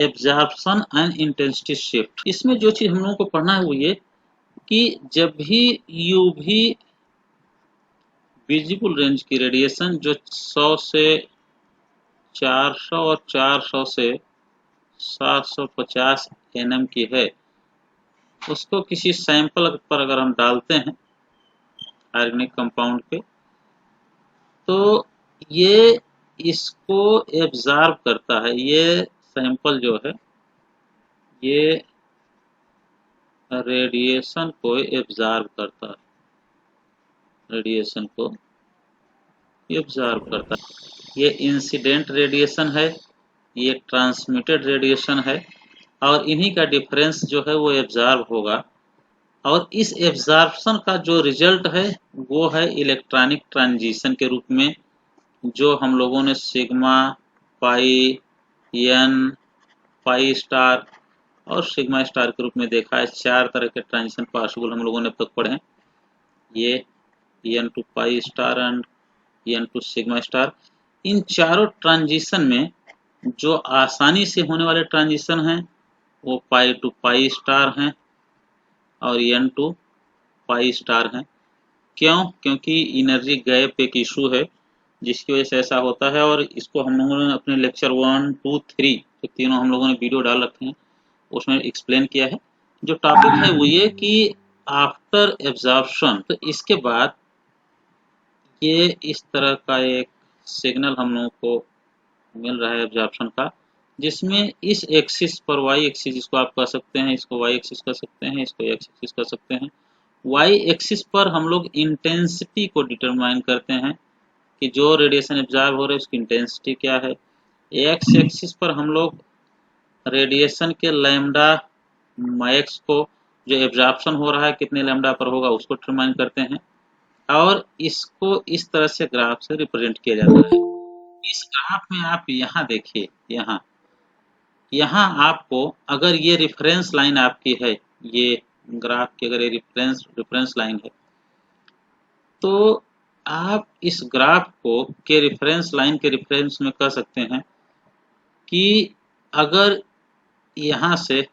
Absorption and intensity shift. इसमें जो चीज हम लोगों को पढ़ना है वो ये कि जब भी यूवी विजिबल रेंज की रेडिएशन जो 100 से 400 और 400 से 750 nm की है, उसको किसी सैंपल पर अगर हम डालते हैं ऑर्गेनिक कंपाउंड पे, तो ये इसको एब्जॉर्ब करता है। ये सैंपल जो है ये रेडिएशन को एब्जॉर्ब करता है, रेडिएशन को एब्जॉर्ब करता है। ये इंसिडेंट रेडिएशन है, ये ट्रांसमिटेड रेडिएशन है, और इन्हीं का डिफरेंस जो है वो एब्जॉर्ब होगा। और इस एब्जॉर्प्शन का जो रिजल्ट है वो है इलेक्ट्रॉनिक ट्रांजिशन के रूप में, जो हम लोगों ने सिग्मा, पाई, एन, पाई स्टार और सिग्मा स्टार के रूप में देखा है। 4 तरह के ट्रांजिशन पॉसिबल हम लोगों ने अब तक पढ़े हैं। ये n to pi star and n to sigma star. इन चारों ट्रांजिशन में जो आसानी से होने वाले ट्रांजिशन हैं वो पाई टू पाई स्टार हैं और एन टू पाई स्टार हैं। क्यों? क्योंकि एनर्जी गैप एक इशू है जिसकी वजह से ऐसा होता है, और इसको हम लोगों ने अपने लेक्चर 1, 2, 3 जो तीनों हम लोगों ने वीडियो डाल रखे हैं उसमें एक्सप्लेन किया है। जो टॉपिक है वो ये कि आफ्टर एब्जॉर्प्शन, तो इसके बाद ये इस तरह का एक सिग्नल हम लोगों को मिल रहा है एब्जॉर्प्शन का, जिसमें इस एक्सिस पर, वाई एक्सिस जिसको आप कह सकते हैं, इसको वाई एक्सिस कह सकते हैं, इसको एक्स एक्सिस कह सकते हैं। वाई एक्सिस पर हम लोग इंटेंसिटी को डिटरमाइन करते हैं कि जो रेडिएशन एब्जॉर्ब हो रहा है उसकी इंटेंसिटी क्या है। एक्स एक्सिस पर हम लोग रेडिएशन के लैम्डा मैक्स को, जो एब्जॉर्प्शन हो रहा है कितने लैम्डा पर होगा, उसको डिटरमाइन करते हैं, और इसको इस तरह से ग्राफ से रिप्रेजेंट किया जाता है। इस ग्राफ में आप यहाँ देखिए, यहाँ आपको अगर ये रेफरेंस लाइन आपकी है, ये ग्राफ की अगर ये रेफरेंस लाइन है, तो आप इस ग्राफ को के रेफरेंस लाइन के रेफरेंस में कह सकते हैं कि अगर यहाँ से,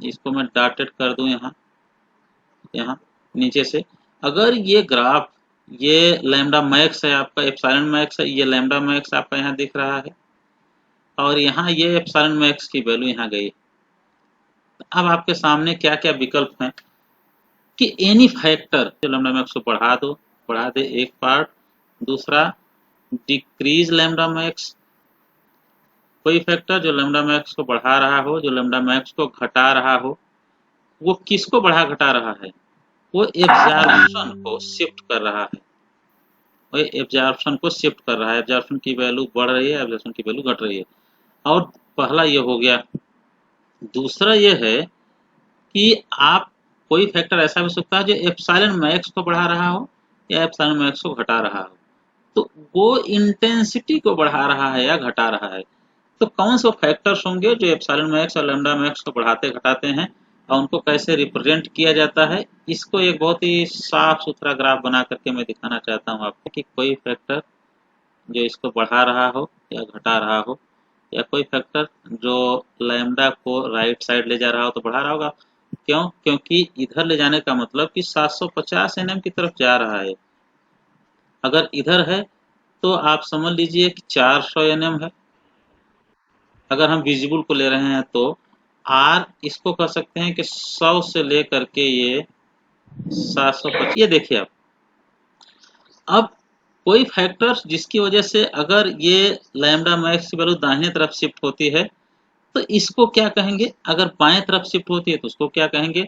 इसको मैं डॉटेड कर दूं यहाँ नीचे से, अगर ये ग्राफ, ये लैम्डा मैक्स है आपका, एप्सिलॉन मैक्स है, ये लैम्डा मैक्स आपका यहाँ दिख रहा है, और यहाँ ये एप्सिलॉन मैक्स की वैल्यू यहाँ गई। अब आपके सामने क्या क्या विकल्प हैं कि एनी फैक्टर जो लैम्डा मैक्स को बढ़ा दे एक पार्ट, दूसरा डिक्रीज लैम्डा मैक्स, कोई फैक्टर जो लैम्डा मैक्स को बढ़ा रहा हो, जो लैम्डा मैक्स को घटा रहा हो। वो किसको बढ़ा घटा रहा है? वो एब्जॉर्प्शन को शिफ्ट कर रहा है, वो एब्जॉर्प्शन को शिफ्ट कर रहा है। एब्जॉर्प्शन की वैल्यू बढ़ रही है, एब्जॉर्प्शन की वैल्यू घट रही है। और पहला ये हो गया। दूसरा ये है कि आप, कोई फैक्टर ऐसा भी सकता है जो एप्सिलॉन मैक्स को बढ़ा रहा हो या एप्सिलॉन मैक्स को घटा रहा हो, तो वो इंटेंसिटी को बढ़ा रहा है या घटा रहा है। तो कौन से फैक्टर्स होंगे जो एप्सिलॉन मैक्स और लैम्डा मैक्स को बढ़ाते घटाते हैं, और उनको कैसे रिप्रेजेंट किया जाता है, इसको एक बहुत ही साफ सुथरा ग्राफ बना करके मैं दिखाना चाहता हूँ आपको कि कोई फैक्टर जो इसको बढ़ा रहा हो या घटा रहा हो, या कोई फैक्टर जो लैम्डा को राइट साइड ले जा रहा हो तो बढ़ा रहा होगा। क्यों? क्योंकि इधर ले जाने का मतलब कि 750 nm की तरफ जा रहा है। अगर इधर है तो आप समझ लीजिए कि 400 nm है। अगर हम विजिबल को ले रहे हैं तो आर, इसको कह सकते हैं कि 100 से लेकर के ये 750। ये देखिए आप, अब कोई फैक्टर्स जिसकी वजह से अगर ये लैम्डा मैक्स की वैल्यू दाहिने तरफ शिफ्ट होती है तो इसको क्या कहेंगे, अगर बाएं तरफ शिफ्ट होती है तो उसको क्या कहेंगे।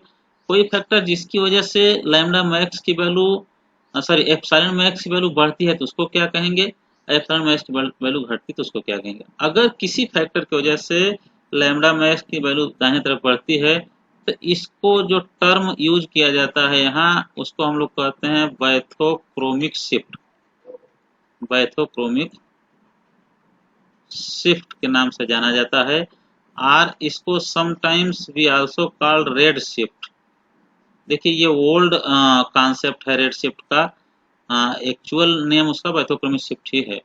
कोई फैक्टर जिसकी वजह से लैम्डा मैक्स की वैल्यू, सॉरी एप्सिलॉन मैक्स की वैल्यू बढ़ती है तो उसको क्या कहेंगे, एप्सिलॉन मैक्स की वैल्यू घटती तो उसको क्या कहेंगे। अगर किसी फैक्टर की वजह से लैम्डा मैक्स की वैल्यू दाहिने तरफ बढ़ती है तो इसको जो टर्म यूज किया जाता है यहाँ, उसको हम लोग कहते हैं बैथोक्रोमिक शिफ्ट। बैथोक्रोमिक शिफ्ट के नाम से जाना जाता है। और इसको sometimes we also called red shift. देखिए ये ओल्ड कॉन्सेप्ट है रेड शिफ्ट का, एक्चुअल नेम उसका बैथोक्रोमिक शिफ्ट ही है।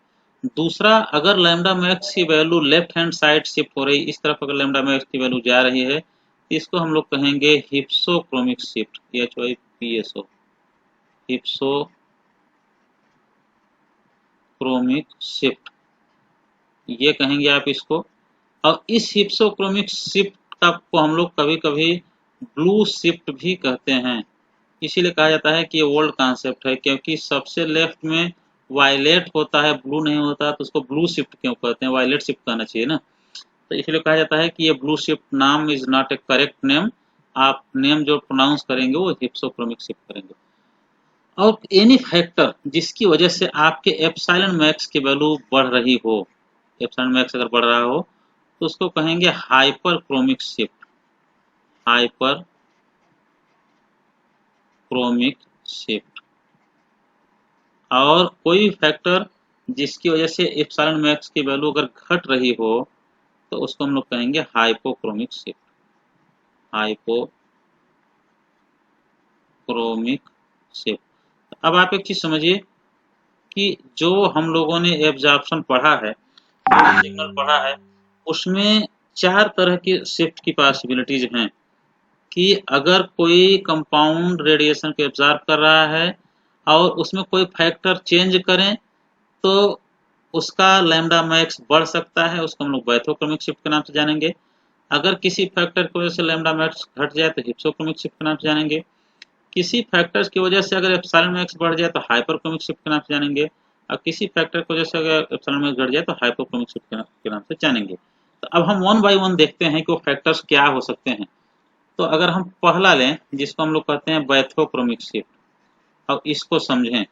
दूसरा, अगर लैम्डा मैक्स की value left hand side shift हो रही, इस तरफ अगर लैम्डा मैक्स की वैल्यू जा रही है, इसको हम लोग कहेंगे hypsochromic shift, HYPSO, hypsochromic shift, ये कहेंगे आप इसको। और इस हिप्सोक्रोमिक शिफ्ट का को हम लोग कभी कभी ब्लू शिफ्ट भी कहते हैं। इसीलिए कहा जाता है कि ये ओल्ड कॉन्सेप्ट है, क्योंकि सबसे लेफ्ट में वायलेट होता है, ब्लू नहीं होता, तो उसको ब्लू शिफ्ट क्यों कहते हैं, वायलेट शिफ्ट कहना चाहिए ना। तो इसलिए कहा जाता है कि ये ब्लू शिफ्ट नाम is not A correct name, आप नेम जो प्रोनाउंस करेंगे वो हिप्सोक्रोमिक शिफ्ट करेंगे। और एनी फैक्टर जिसकी वजह से आपके एप्सिलॉन मैक्स की वैल्यू बढ़ रही हो, एप्सिलॉन मैक्स अगर बढ़ रहा हो, तो उसको कहेंगे hyper chromic shift, hyper chromic shift. और कोई फैक्टर जिसकी वजह से एप्सिलॉन मैक्स की वैल्यू अगर घट रही हो, तो उसको हम लोग कहेंगे हाइपोक्रोमिक शिफ्ट, हाइपोक्रोमिक शिफ्ट। अब आप एक चीज समझिए कि जो हम लोगों ने एब्जॉर्प्शन पढ़ा है, सिग्नल पढ़ा है, उसमें 4 तरह की शिफ्ट की पॉसिबिलिटीज हैं कि अगर कोई कंपाउंड रेडिएशन को एब्जॉर्ब कर रहा है और उसमें कोई फैक्टर चेंज करें, तो उसका लैम्डा मैक्स बढ़ सकता है, उसको हम लोग बैथोक्रोमिक शिफ्ट के नाम से जानेंगे। अगर किसी फैक्टर की वजह से लैम्डा मैक्स घट जाए तो हिप्सोक्रोमिक शिफ्ट के नाम से जानेंगे। किसी फैक्टर की वजह से अगर एप्सिलॉन मैक्स बढ़ जाए तो हाइपरक्रोमिक शिफ्ट के नाम से जानेंगे, और किसी फैक्टर की वजह से अगर एप्सिलॉन मैक्स घट जाए तो हाइपोक्रोमिक शिफ्ट के नाम से जानेंगे। तो अब हम वन बाय वन देखते हैं कि वो फैक्टर्स क्या हो सकते हैं। तो अगर हम पहला लें जिसको हम लोग कहते हैं बैथोक्रोमिक शिफ्ट, अब इसको समझें,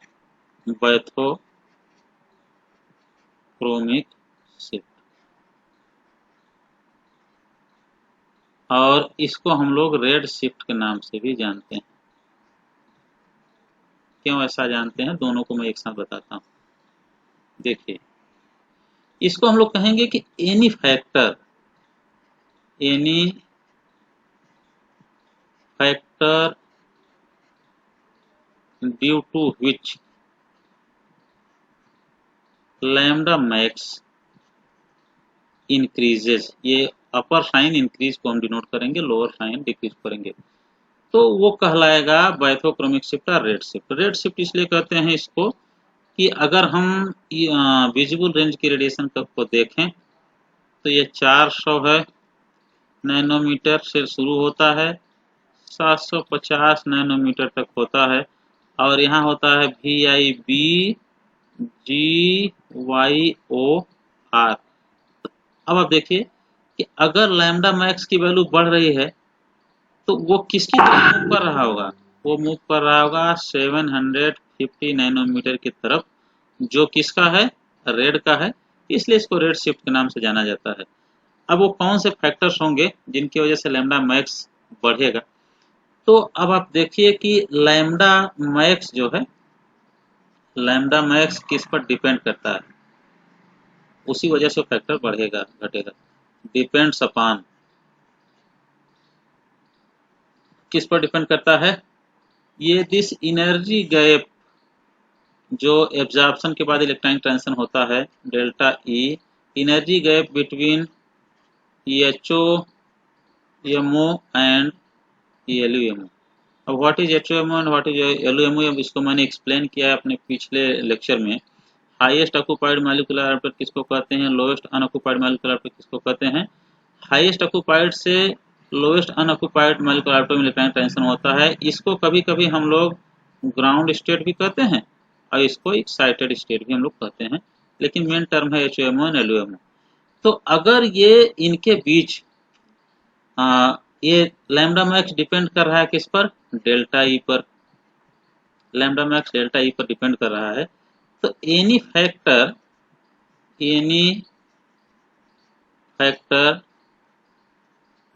बैथोक्रोमिक शिफ्ट, और इसको हम लोग रेड शिफ्ट के नाम से भी जानते हैं। क्यों ऐसा जानते हैं, दोनों को मैं एक साथ बताता हूँ। देखिए, इसको हम लोग कहेंगे कि any factor due to which lambda max increases, ये अपर साइन इंक्रीज को हम डिनोट करेंगे, लोअर साइन डिक्रीज करेंगे, तो वो कहलाएगा बैथोक्रोमिक शिफ्ट और रेड शिफ्ट। रेड शिफ्ट इसलिए कहते हैं इसको कि अगर हम विजिबल रेंज की रेडिएशन को देखें, तो ये 400 है नैनोमीटर से शुरू होता है, 750 नैनोमीटर तक होता है, और यहाँ होता है VIBGYOR। अब आप देखिए कि अगर लैम्डा मैक्स की वैल्यू बढ़ रही है, तो वो किसकी तरफ मूव कर रहा होगा, वो मूव कर रहा होगा 750 नैनोमीटर की तरफ, जो किसका है, रेड का है, इसलिए इसको रेड शिफ्ट के नाम से जाना जाता है। अब वो कौन से फैक्टर्स होंगे जिनकी वजह से लैम्डा मैक्स बढ़ेगा, तो अब आप देखिए कि लैम्डा मैक्स जो है, लैम्डा मैक्स किस पर डिपेंड करता है, उसी वजह से फैक्टर बढ़ेगा घटेगा। डिपेंड्स अपॉन, किस पर डिपेंड करता है, ये दिस एनर्जी गैप जो एब्जॉर्प्शन के बाद इलेक्ट्रॉनिक ट्रांजिशन होता है, delta E, energy gap between HOMO and LUMO। अब what is HOMO and what is LUMO, अब इसको मैंने एक्सप्लेन किया है अपने पिछले लेक्चर में। हाईएस्ट ऑक्यूपाइड मॉलिक्यूलर ऑर्बिटल किसको कहते हैं, लोएस्ट अनऑक्यूपाइड मॉलिक्यूलर ऑर्बिटल किसको कहते हैं। हाईएस्ट ऑक्यूपाइड से लोएस्ट अनऑक्यूपाइड मॉलिक्यूलर ऑर्बिटल में इलेक्ट्रॉनिक ट्रांजिशन होता है, इसको कभी कभी हम लोग ग्राउंड स्टेट भी कहते हैं, और इसको एक्साइटेड स्टेट भी हम लोग कहते हैं, लेकिन मेन टर्म है HOMO एंड LUMO। तो अगर ये इनके बीच ये लैम्डा मैक्स डिपेंड कर रहा है किस पर, डेल्टा ई पर, लैम्डा मैक्स डेल्टा ई पर डिपेंड कर रहा है, तो एनी फैक्टर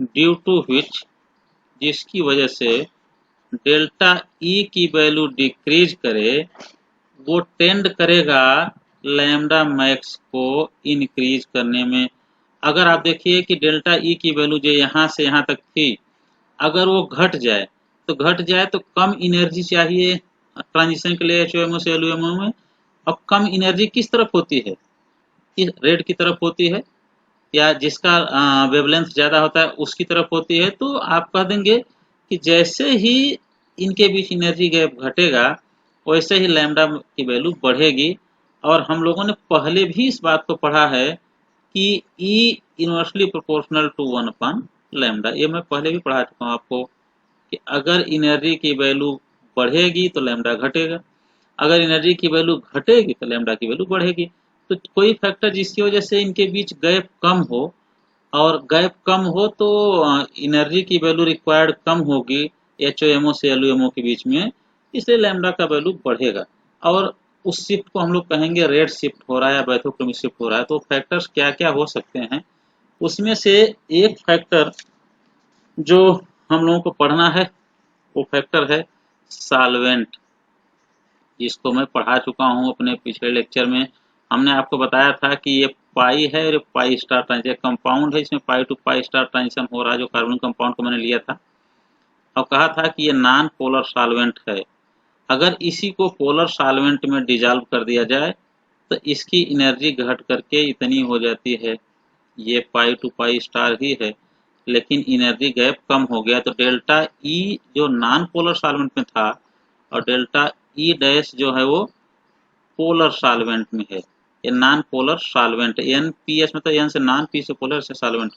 ड्यू टू विच, जिसकी वजह से डेल्टा ई की वैल्यू डिक्रीज करे, वो टेंड करेगा लैम्डा मैक्स को इंक्रीज करने में। अगर आप देखिए कि डेल्टा ई की वैल्यू जो यहाँ से यहाँ तक थी, अगर वो घट जाए तो कम एनर्जी चाहिए ट्रांजिशन के लिए HOMO से LUMO में। अब कम एनर्जी किस तरफ होती है, रेड की तरफ होती है या जिसका वेवलेंथ ज़्यादा होता है उसकी तरफ होती है, तो आप कह देंगे कि जैसे ही इनके बीच एनर्जी गैप घटेगा वैसे ही लैम्डा की वैल्यू बढ़ेगी। और हम लोगों ने पहले भी इस बात को पढ़ा है कि E inversely proportional to 1 upon lambda. ये मैं पहले भी पढ़ा चुका हूँ आपको कि अगर एनर्जी की वैल्यू बढ़ेगी तो लैम्डा घटेगा, अगर एनर्जी की वैल्यू घटेगी तो लैम्डा की वैल्यू बढ़ेगी। तो कोई फैक्टर जिसकी वजह से इनके बीच गैप कम हो, और गैप कम हो तो एनर्जी की वैल्यू रिक्वायर्ड कम होगी HOMO से LUMO के बीच में, इसलिए लैम्डा का वैल्यू बढ़ेगा। और उस शिफ्ट को हम लोग कहेंगे रेड शिफ्ट हो रहा है या बैथोक्रोमिक शिफ्ट हो रहा है। तो फैक्टर्स क्या क्या हो सकते हैं, उसमें से एक फैक्टर जो हम लोगों को पढ़ना है वो फैक्टर है सॉल्वेंट, जिसको मैं पढ़ा चुका हूँ अपने पिछले लेक्चर में। हमने आपको बताया था कि ये पाई है और पाई स्टार ट्रांजिशन कंपाउंड है, इसमें pi to pi star transition हो रहा है, जो कार्बन कंपाउंड को मैंने लिया था और कहा था कि ये नॉन पोलर सॉल्वेंट है। अगर इसी को पोलर सॉल्वेंट में डिजॉल्व कर दिया जाए तो इसकी एनर्जी घट करके इतनी हो जाती है, ये पाई टू पाई स्टार ही है, लेकिन एनर्जी गैप कम हो गया। तो डेल्टा ई जो नॉन पोलर सॉल्वेंट में था और डेल्टा ई डैश जो है वो पोलर सॉल्वेंट में है। ये non polar solvent, N P S मतलब एन से नॉन, पी से पोलर से सॉल्वेंट,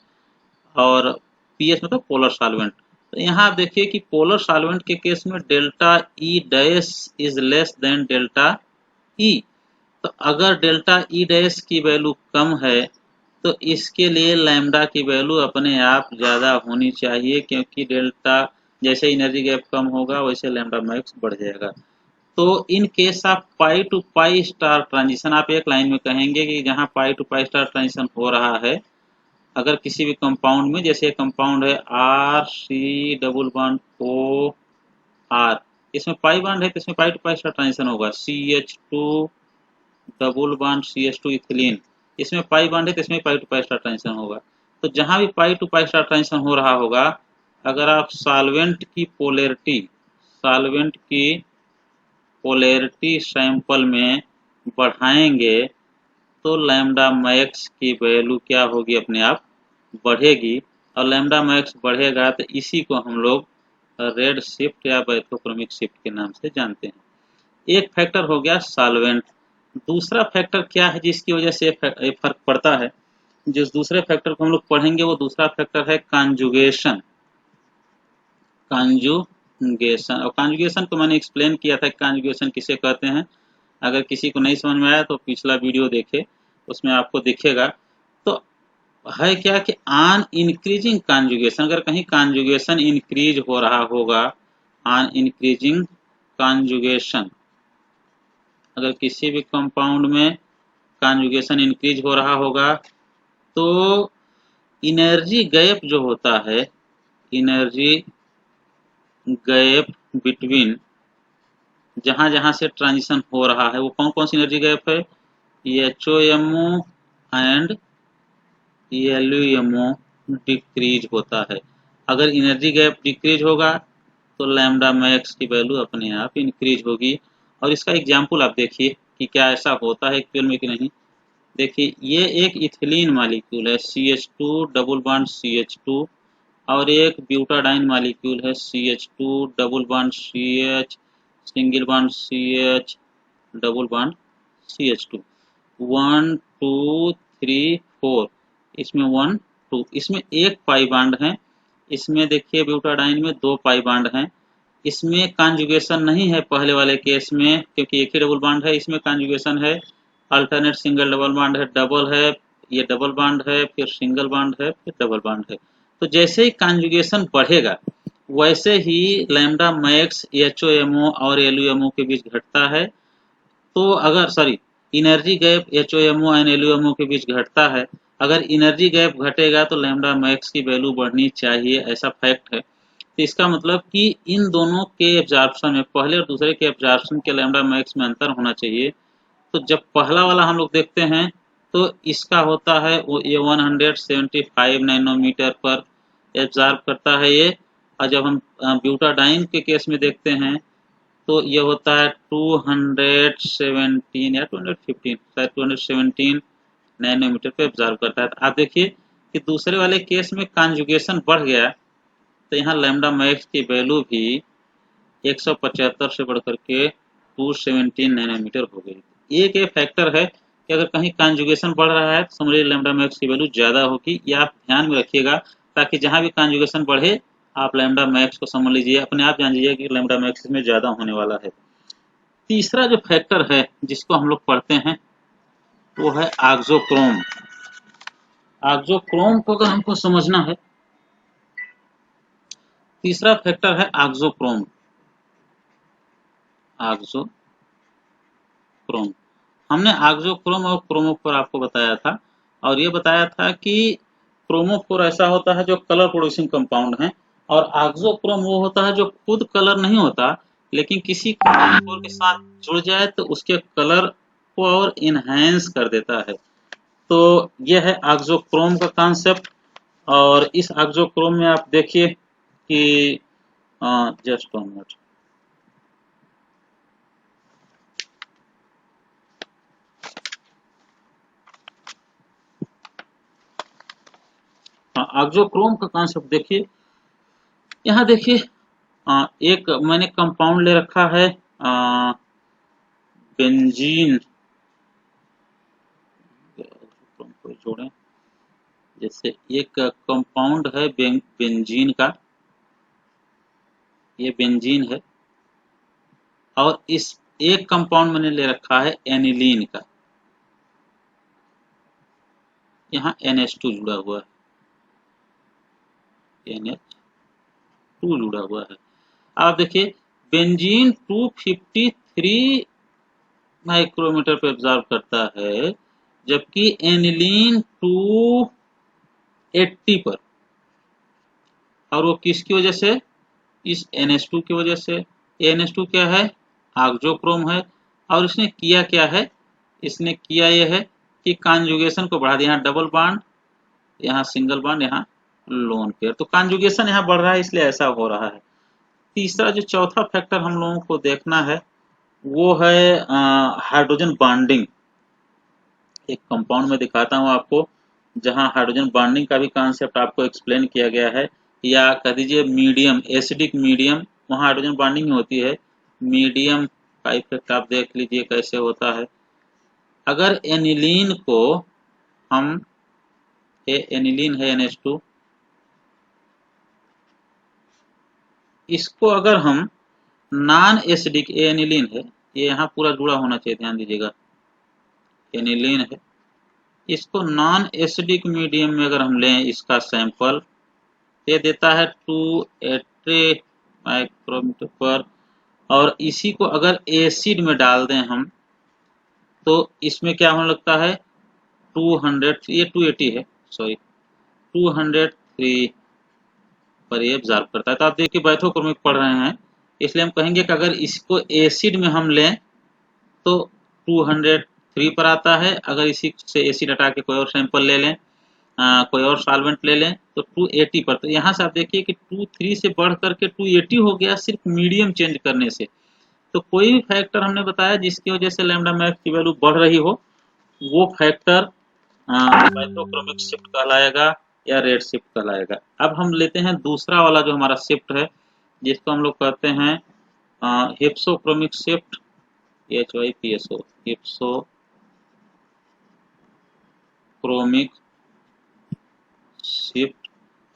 और पी एस मतलब पोलर सॉल्वेंट। तो यहाँ आप देखिए कि पोलर सॉल्वेंट के केस में delta E dash is less than delta E. तो अगर डेल्टा ई डैश की वैल्यू कम है तो इसके लिए लैम्डा की वैल्यू अपने आप ज़्यादा होनी चाहिए, क्योंकि डेल्टा जैसे एनर्जी गैप कम होगा वैसे लैम्डा मैक्स बढ़ जाएगा। तो in case of pi to pi star transition आप एक लाइन में कहेंगे कि जहाँ pi to pi star transition हो रहा है, अगर किसी भी कंपाउंड में, जैसे कंपाउंड है R C double bond O R, इसमें पाई बॉन्ड है तो इसमें pi to pi star transition होगा। CH2 double bond CH2 ethylene, इसमें पाई बॉन्ड है तो इसमें pi to pi star transition होगा। तो जहाँ भी पाई टू पाई स्टार ट्रांजिशन हो रहा होगा, अगर आप सॉल्वेंट की पोलैरिटी सैंपल में बढ़ाएंगे तो लैम्डा मैक्स की वैल्यू क्या होगी, अपने आप बढ़ेगी। और लैम्डा मैक्स बढ़ेगा तो इसी को हम लोग रेड शिफ्ट या बैथोक्रोमिक शिफ्ट के नाम से जानते हैं। एक फैक्टर हो गया सॉल्वेंट। दूसरा फैक्टर क्या है जिसकी वजह से फर्क पड़ता है, जिस दूसरे फैक्टर को हम लोग पढ़ेंगे वो दूसरा फैक्टर है कॉन्जुगेशन। कॉन्जुगेशन, और कॉन्जुगेशन को मैंने एक्सप्लेन किया था कॉन्जुगेशन किसे कहते हैं। अगर किसी को नहीं समझ में आया तो पिछला वीडियो देखे, उसमें आपको दिखेगा। तो है क्या कि ऑन इंक्रीजिंग कॉन्जुगेशन, अगर कहीं कॉन्जुगेशन इंक्रीज हो रहा होगा, ऑन इंक्रीजिंग कॉन्जुगेशन, अगर किसी भी कंपाउंड में कॉन्जुगेशन इंक्रीज हो रहा होगा तो एनर्जी गैप जो होता है, एनर्जी गैप बिटवीन जहां जहां से ट्रांजिशन हो रहा है वो कौन कौन सी एनर्जी गैप है, HOMO एंड LUMO डिक्रीज होता है। अगर एनर्जी गैप डिक्रीज होगा तो लैम्डा मैक्स की वैल्यू अपने आप इंक्रीज होगी। और इसका एग्जाम्पल आप देखिए कि क्या ऐसा होता है एक्चुअल में कि नहीं। देखिए ये एक इथिलीन मालिक्यूल है CH2 डबल बॉन्ड CH2, और एक ब्यूटाडाइन मालिक्यूल है CH2 double bond CH single bond CH double bond CH2। 1 2 3 4, इसमें 1 2, इसमें एक पाई बॉन्ड है। इसमें देखिए ब्यूटाडाइन में 2 पाई बॉन्ड हैं। इसमें कॉन्जुगेशन नहीं है पहले वाले केस में, क्योंकि एक ही डबल बॉन्ड है। इसमें कॉन्जुगेशन है, अल्टरनेट सिंगल डबल बॉन्ड है, डबल है, ये डबल बॉन्ड है, फिर सिंगल बॉन्ड है, फिर डबल बॉन्ड है। तो जैसे ही कॉन्जुगेशन बढ़ेगा वैसे ही लैम्डा मैक्स HOMO और LUMO के बीच घटता है। तो अगर energy gap HOMO and LUMO के बीच घटता है, अगर एनर्जी गैप घटेगा तो लैम्डा मैक्स की वैल्यू बढ़नी चाहिए, ऐसा फैक्ट है। तो इसका मतलब कि इन दोनों के एब्जॉर्प्शन में, पहले और दूसरे के एब्जॉर्प्शन के लैम्डा मैक्स में अंतर होना चाहिए। तो जब पहला वाला हम लोग देखते हैं तो इसका होता है वो ये 175 नैनोमीटर पर एब्जॉर्ब करता है ये। और जब हम ब्यूटाडाइन के केस में देखते हैं तो ये होता है 217 या 215, शायद 217 नैनोमीटर पे ऑब्जर्व करता है। तो आप देखिए कि दूसरे वाले केस में कॉन्जुगेशन बढ़ गया, तो यहाँ लैम्डा मैक्स की वैल्यू भी 175 से बढ़कर के 217 नैनोमीटर हो गई। एक ये फैक्टर है कि अगर कहीं कॉन्जुगेशन बढ़ रहा है तो समझिए लैम्डा मैक्स की वैल्यू ज़्यादा होगी, या आप ध्यान में रखिएगा, ताकि जहाँ भी कॉन्जुगेशन बढ़े आप लैम्डा मैक्स को समझ लीजिए, अपने आप जान लीजिए कि लैम्डा मैक्स में ज़्यादा होने वाला है। तीसरा जो फैक्टर है जिसको हम लोग पढ़ते हैं वो है ऑक्सोक्रोम। ऑक्सोक्रोम को अगर हमको समझना है, तीसरा फैक्टर है ऑक्सोक्रोम। ऑक्सोक्रोम, हमने ऑक्सोक्रोम और क्रोमोफोर आपको बताया था, और ये बताया था कि क्रोमोफोर ऐसा होता है जो कलर प्रोड्यूसिंग कंपाउंड है, और ऑक्सोक्रोम वो होता है जो खुद कलर नहीं होता, लेकिन किसी क्रोमोफोर के साथ जुड़ जाए तो उसके कलर को और इनहेंस कर देता है। तो यह है ऑक्सोक्रोम का कॉन्सेप्ट। और इस ऑक्सोक्रोम में आप देखिए कि जस्ट वन मिनट, ऑक्सोक्रोम का कॉन्सेप्ट देखिए। यहाँ देखिए एक मैंने कंपाउंड ले रखा है बेंजीन, को जोड़ें, जैसे एक कंपाउंड है बेंजीन का, ये बेंजीन है, और इस एक कंपाउंड मैंने ले रखा है एनिलीन का, यहाँ NH2 जुड़ा हुआ है, NH2 जुड़ा हुआ है। आप देखिए बेंजीन 253 माइक्रोमीटर पे ऑब्जर्व करता है, जबकि एनिलीन 280 पर, और वो किसकी वजह से? इस NH2 की वजह से। NH2 क्या है? ऑक्सोक्रोम है। और इसने किया क्या है? इसने किया यह है कि कॉन्जुगेशन को बढ़ा दिया, यहाँ डबल बॉन्ड, यहाँ सिंगल बॉन्ड, यहाँ लोन पेयर, तो कॉन्जुगेशन यहाँ बढ़ रहा है, इसलिए ऐसा हो रहा है। तीसरा जो चौथा फैक्टर हम लोगों को देखना है वो है हाइड्रोजन बॉन्डिंग। एक कंपाउंड में दिखाता हूँ आपको, जहाँ हाइड्रोजन बॉन्डिंग का भी कॉन्सेप्ट आपको एक्सप्लेन किया गया है, या कह दीजिए मीडियम, एसिडिक मीडियम, वहाँ हाइड्रोजन बॉन्डिंग होती है। मीडियम का इफेक्ट आप देख लीजिए कैसे होता है। अगर एनिलीन को हम, एनिलीन है NH2, इसको अगर हम नॉन एसिडिक, एनिलीन है, ये यहाँ पूरा जुड़ा होना चाहिए, ध्यान दीजिएगा, एनिलीन है, इसको नॉन एसिडिक मीडियम में अगर हम लें इसका सैंपल, ये देता है 280 माइक्रोमीटर पर, और इसी को अगर एसिड में डाल दें हम, तो इसमें क्या होने लगता है? 200, ये 280 है, सॉरी 203 पर ये ऑब्जर्व करता है। तो आप देखिए बाइथोक्रोमिक पढ़ रहे हैं, इसलिए हम कहेंगे कि अगर इसको एसिड में हम लें तो 203 पर आता है, अगर इसी से एसिड हटा के कोई और सैंपल ले लें, कोई और सॉल्वेंट ले लें तो 280 पर। तो यहाँ से आप देखिए कि 23 से बढ़ करके 280 हो गया सिर्फ मीडियम चेंज करने से। तो कोई भी फैक्टर हमने बताया जिसकी वजह से लैम्डा मैक्स की वैल्यू बढ़ रही हो, वो फैक्टर बाइथोक्रोमिक शिफ्ट कहलाएगा या रेड शिफ्ट कहलाएगा। अब हम लेते हैं दूसरा वाला जो हमारा शिफ्ट है, जिसको हम लोग कहते हैं hypsochromic shift, HYPSO, hypsochromic shift.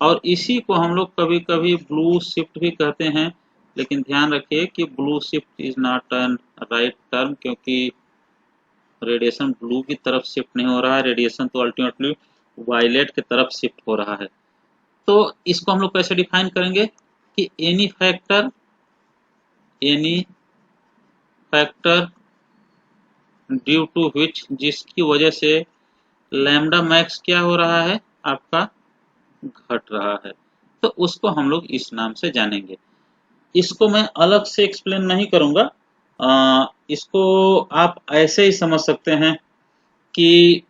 और इसी को हम लोग कभी कभी ब्लू शिफ्ट भी कहते हैं, लेकिन ध्यान रखिए कि blue shift is not an right term, क्योंकि रेडिएशन ब्लू की तरफ शिफ्ट नहीं हो रहा है, रेडिएशन तो अल्टीमेटली वायलेट की तरफ शिफ्ट हो रहा है। तो इसको हम लोग कैसे डिफाइन करेंगे कि एनी फैक्टर ड्यू टू विच, जिसकी वजह से लैम्डा मैक्स क्या हो रहा है? आपका घट रहा है, तो उसको हम लोग इस नाम से जानेंगे। इसको मैं अलग से एक्सप्लेन नहीं करूंगा, इसको आप ऐसे ही समझ सकते हैं कि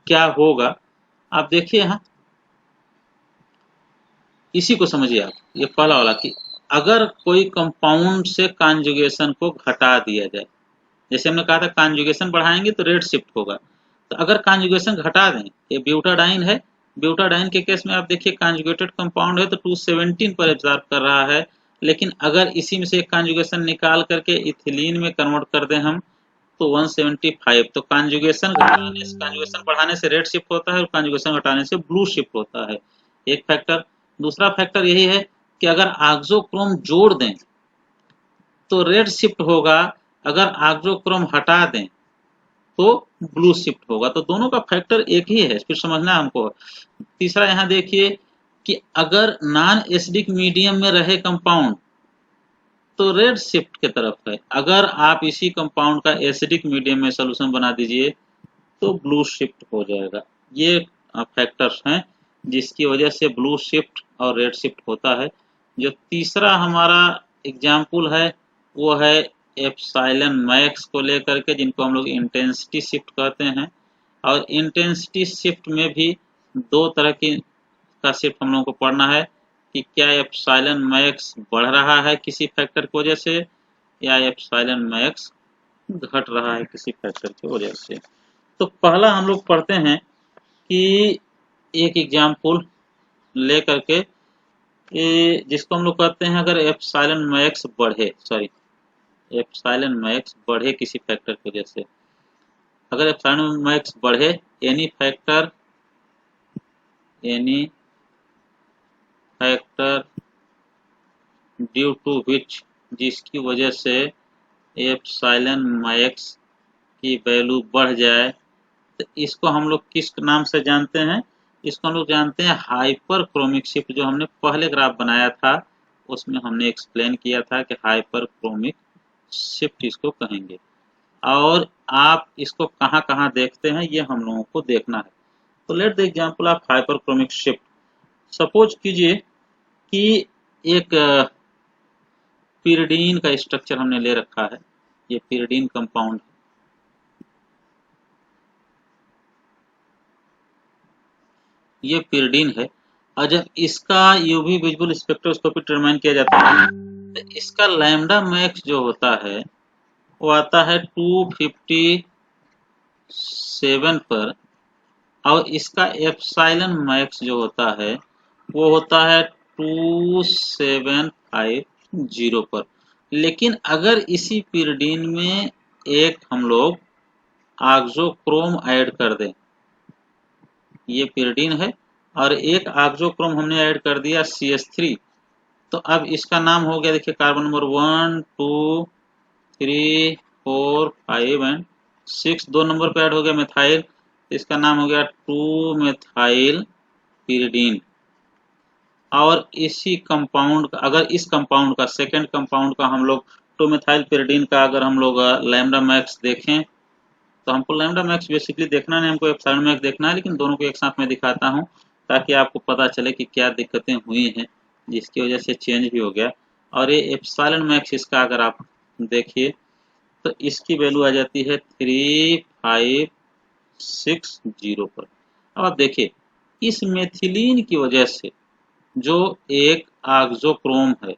क्या होगा। आप देखिए यहाँ, इसी को समझिए आप, ये पहला वाला कि अगर कोई कंपाउंड से कॉन्जुगेशन को घटा दिया जाए, जैसे हमने कहा था कॉन्जुगेशन बढ़ाएंगे तो रेड शिफ्ट होगा, तो अगर कॉन्जुगेशन घटा दें, ये ब्यूटाडाइन है, ब्यूटाडाइन के केस में आप देखिए कॉन्जुगेटेड कंपाउंड है तो 217 पर एब्जॉर्ब कर रहा है, लेकिन अगर इसी में से एक कॉन्जुगेशन निकाल करके इथिलीन में कन्वर्ट कर दें हम तो 175। तो कॉन्जुगेशन बढ़ाने से रेड शिफ्ट होता है और कॉन्जुगेशन घटाने से ब्लू शिफ्ट होता है, एक फैक्टर। दूसरा फैक्टर यही है कि अगर ऑक्सोक्रोम जोड़ दें तो रेड शिफ्ट होगा, अगर ऑक्सोक्रोम हटा दें तो ब्लू शिफ्ट होगा। तो दोनों का फैक्टर एक ही है, फिर समझना है हमको। तीसरा यहाँ देखिए कि अगर नॉन एसिडिक मीडियम में रहे कंपाउंड तो रेड शिफ्ट की तरफ है, अगर आप इसी कंपाउंड का एसिडिक मीडियम में सोल्यूशन बना दीजिए तो ब्लू शिफ्ट हो जाएगा। ये फैक्टर्स हैं जिसकी वजह से ब्लू शिफ्ट और रेड शिफ्ट होता है। जो तीसरा हमारा एग्जाम्पल है वो है एप्सिलॉन मैक्स को लेकर के, जिनको हम लोग इंटेंसिटी शिफ्ट कहते हैं। और इंटेंसिटी शिफ्ट में भी दो तरह की का शिफ्ट हम लोगों को पढ़ना है कि क्या एप्सिलॉन मैक्स बढ़ रहा है किसी फैक्टर की वजह से या एप्सिलॉन मैक्स घट रहा है किसी फैक्टर की वजह से। तो पहला हम लोग पढ़ते हैं कि एक एग्जाम्पल ले करके जिसको हम लोग कहते हैं अगर एप्सिलॉन मैक्स बढ़े, सॉरी एप्सिलॉन मैक्स बढ़े किसी फैक्टर की वजह से, अगर एप्सिलॉन मैक्स बढ़े एनी फैक्टर ड्यू टू विच, जिसकी वजह से एप्सिलॉन मैक्स की वैल्यू बढ़ जाए, तो इसको हम लोग किस नाम से जानते हैं? इसको हम लोग जानते हैं हाइपर क्रोमिक शिफ्ट। जो हमने पहले ग्राफ बनाया था उसमें हमने एक्सप्लेन किया था कि हाइपर क्रोमिक शिफ्ट इसको कहेंगे। और आप इसको कहाँ कहाँ देखते हैं ये हम लोगों को देखना है। तो let the example of hyper chromic shift. Suppose कीजिए कि एक पिरिडीन का स्ट्रक्चर हमने ले रखा है, ये पिरिडीन कंपाउंड, ये पिरिडीन है। और जब इसका यूवी विजिबल स्पेक्ट्रोस्कोपी डिटरमाइन किया जाता है तो इसका लैम्डा मैक्स जो होता है वो आता है 257 पर, और इसका एप्सिलॉन मैक्स जो होता है वो होता है 2750 पर। लेकिन अगर इसी पिरिडीन में एक हम लोग ऑक्सोक्रोम ऐड कर दें, ये पिरिडीन है और एक ऑक्सोक्रोम हमने ऐड कर दिया CH3, तो अब इसका नाम हो गया, देखिए कार्बन नंबर 1 2 3 4 5 एंड 6, 2 नंबर पे ऐड हो गया मिथाइल, इसका नाम हो गया 2 मिथाइल पिरिडीन। और इसी कंपाउंड का, अगर इस कंपाउंड का सेकेंड कंपाउंड का हम लोग 2 मिथाइल पिरिडीन का अगर हम लोग लैम्डा मैक्स देखें, तो हमको लैम्डा मैक्स बेसिकली देखना नहीं, हमको एप्सिलॉन मैक्स देखना है, लेकिन दोनों को एक साथ में दिखाता हूँ ताकि आपको पता चले कि क्या दिक्कतें हुई हैं जिसकी वजह से चेंज भी हो गया। और ये एप्सिलॉन मैक्स इसका अगर आप देखिए तो इसकी वैल्यू आ जाती है 3560 पर। अब आप देखिए इस मेथिलीन की वजह से जो एक ऑक्सोक्रोम है,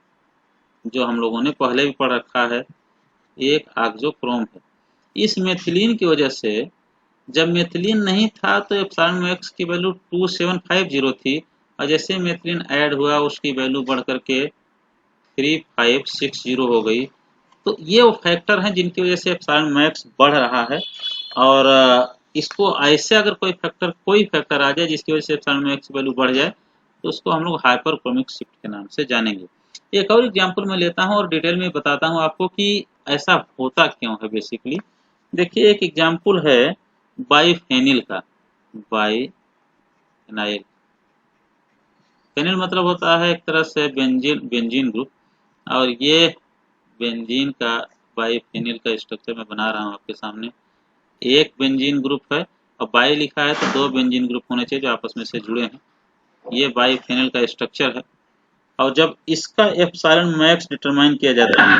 जो हम लोगों ने पहले भी पढ़ रखा है, एक ऑक्सोक्रोम है, इस मेथिलीन की वजह से जब मेथिलीन नहीं था तो एप्सिलॉन मैक्स की वैल्यू 2750 थी, और जैसे मेथिलीन ऐड हुआ उसकी वैल्यू बढ़ करके 3560 हो गई। तो ये वो फैक्टर हैं जिनकी वजह से एप्सिलॉन मैक्स बढ़ रहा है। और इसको ऐसे अगर कोई फैक्टर आ जाए जिसकी वजह से एप्सिलॉन मैक्स की वैल्यू बढ़ जाए तो उसको हम लोग हाइपर क्रोमिक शिफ्ट के नाम से जानेंगे। एक और एग्जांपल मैं लेता हूँ और डिटेल में बताता हूँ आपको कि ऐसा होता क्यों है बेसिकली। देखिए एक एग्जांपल है बाइफेनिल का, बाइफेनाइल, फेनिल मतलब होता है एक तरह से बेंजीन ग्रुप, और ये बेंजीन का बाइफेनिल का स्ट्रक्चर मैं बना रहा हूँ आपके सामने। एक बेंजीन ग्रुप है और बाई लिखा है तो 2 बेंजीन ग्रुप होने चाहिए जो आपस में से जुड़े हैं। ये बाइफेनिल का स्ट्रक्चर है और जब इसका एप्सिलॉन मैक्स डिटरमाइन किया जाता है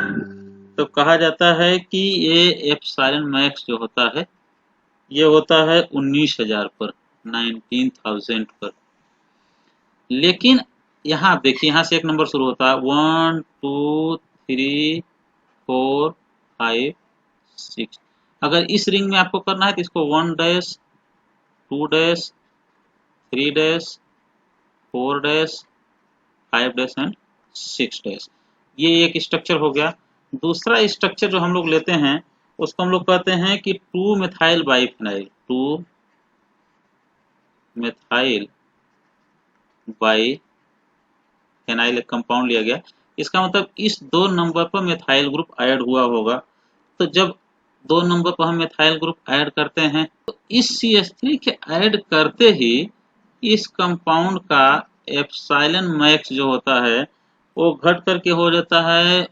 तो कहा जाता है कि ये एप्सिलॉन मैक्स जो होता है ये होता है 19,000 पर, 19,000 पर। लेकिन यहाँ आप देखिए यहाँ से एक नंबर शुरू होता है 1 2 3 4 5 6। अगर इस रिंग में आपको करना है तो इसको 1 dash 2 dash 3 dash 4 dash 5 dash and 6 dash. ये एक स्ट्रक्चर हो गया। दूसरा स्ट्रक्चर जो हम लोग लेते हैं उसको हम लोग कहते हैं कि 2 मिथाइल बाइफिनाइल। 2 मिथाइल बाइफिनाइल एक कंपाउंड लिया गया। इसका मतलब इस 2 नंबर पर मिथाइल ग्रुप ऐड हुआ होगा। तो जब 2 नंबर पर हम मिथाइल ग्रुप ऐड करते हैं तो इस CH3 के ऐड करते ही इस कंपाउंड का एप्सिलॉन मैक्स जो होता है वो घट करके हो जाता है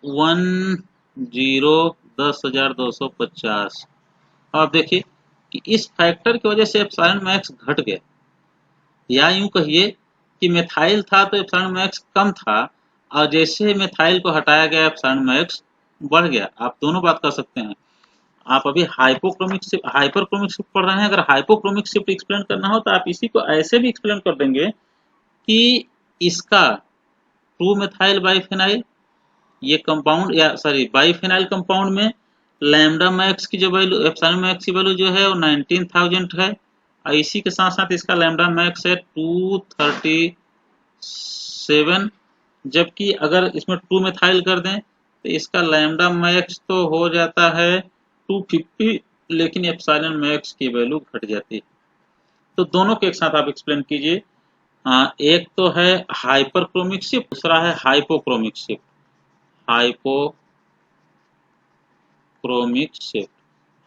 10,250। आप देखिए कि इस फैक्टर की वजह से एप्सिलॉन मैक्स घट गया, या यूं कहिए कि मिथाइल था तो एप्सिलॉन मैक्स कम था और जैसे मिथाइल को हटाया गया एप्सिलॉन मैक्स बढ़ गया। आप दोनों बात कर सकते हैं। आप अभी हाइपोक्रोमिक शिफ्ट हाइपरक्रोमिक शिफ्ट पढ़ रहे हैं, अगर हाइपोक्रोमिक शिफ्ट एक्सप्लेन करना हो तो आप इसी को ऐसे भी एक्सप्लेन कर देंगे कि इसका 2 मिथाइल बाइफिनाइल ये कंपाउंड या सॉरी बाइफिनाइल कंपाउंड में लैम्डा मैक्स की जो वैल्यू एप्सिलॉन मैक्स की वैल्यू जो है वो 19,000 है और इसी के साथ साथ इसका लैम्डा मैक्स है 237। जबकि अगर इसमें 2 मिथाइल कर दें तो इसका लैम्डा मैक्स तो हो जाता है 250, लेकिन एप्सिलॉन मैक्स की वैल्यू घट जाती है। तो दोनों के एक साथ आप एक्सप्लेन कीजिए। एक तो है हाइपरक्रोमिक शिफ्ट, दूसरा है hypochromic shift. Hypochromic shift,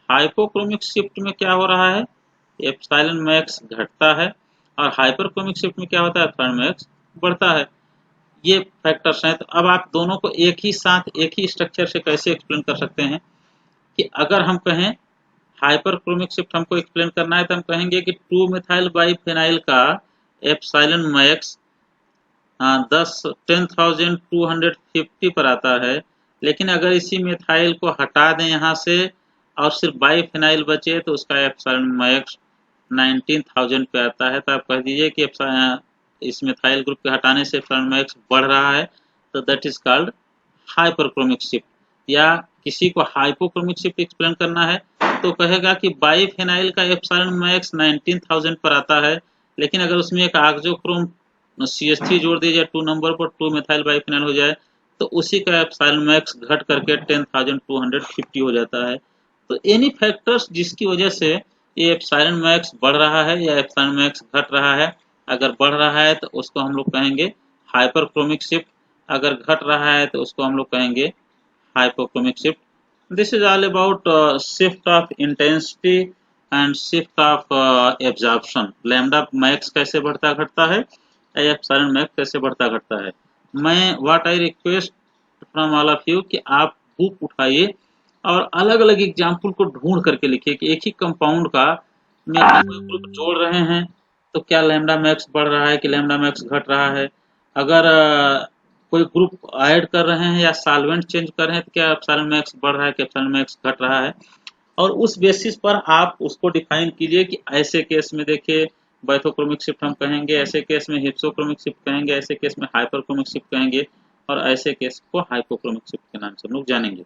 hypochromic shift में क्या हो रहा है, एप्सिलॉन मैक्स घटता है और हाइपरक्रोमिक शिफ्ट में क्या होता है, एप्सिलॉन मैक्स बढ़ता है। ये फैक्टर्स हैं। तो अब आप दोनों को एक ही साथ एक ही स्ट्रक्चर से कैसे एक्सप्लेन कर सकते हैं कि अगर हम कहें हाइपरक्रोमिक शिफ्ट हमको एक्सप्लेन करना है तो हम कहेंगे कि 2 मिथाइल बाइफिनाइल का एप्सिलॉन मैक्स 10,250 पर आता है, लेकिन अगर इसी मिथाइल को हटा दें यहाँ से और सिर्फ बाइफिनाइल बचे तो उसका एप्सिलॉन मैक्स 19,000 पे आता है। तो आप कह दीजिए कि इस मिथाइल ग्रुप के हटाने से एप्सिलॉन मैक्स बढ़ रहा है, तो that is called hyperchromic shift. या किसी को हाइपोक्रोमिक शिफ्ट एक्सप्लेन करना है तो कहेगा कि बाइफिनाइल का एप्सिलॉन मैक्स 19,000 पर आता है, लेकिन अगर उसमें एक ऑक्सोक्रोम CH3 जोड़ दिया जाए 2 नंबर पर 2 मिथाइल बाइफिनाइल हो जाए तो उसी का एप्सिलॉन मैक्स घट करके 10,250 हो जाता है। तो एनी फैक्टर्स जिसकी वजह से ये एप्सिलॉन मैक्स बढ़ रहा है या एप्सिलॉन मैक्स घट रहा है, अगर बढ़ रहा है तो उसको हम लोग कहेंगे हाइपरक्रोमिक शिफ्ट, अगर घट रहा है तो उसको हम लोग कहेंगे hypochromic shift. This is all about shift of intensity and shift of absorption. Lambda max कैसे बढ़ता घटता है, एप्सिलॉन मैक्स कैसे बढ़ता घटता है। मैं what I request from all of you कि आप बुक उठाइए और अलग अलग एग्जाम्पल को ढूंढ करके लिखिए कि एक ही कंपाउंड का में अलग अलग ग्रुप जोड़ रहे हैं तो क्या लैम्डा मैक्स बढ़ रहा है कि लैम्डा मैक्स घट रहा है। अगर कोई ग्रुप ऐड कर रहे हैं या सॉल्वेंट चेंज कर रहे हैं तो क्या एप्सिलॉन मैक्स बढ़ रहा है कि एप्सिलॉन मैक्स घट रहा है। और उस बेसिस पर आप उसको डिफाइन कीजिए कि ऐसे केस में देखिए बाइथोक्रोमिक शिफ्ट हम कहेंगे, ऐसे केस में हिप्सोक्रोमिक शिफ्ट कहेंगे, ऐसे केस में हाइपरक्रोमिक शिफ्ट कहेंगे और ऐसे केस को हाइपोक्रोमिक शिफ्ट के नाम से हम लोग जानेंगे।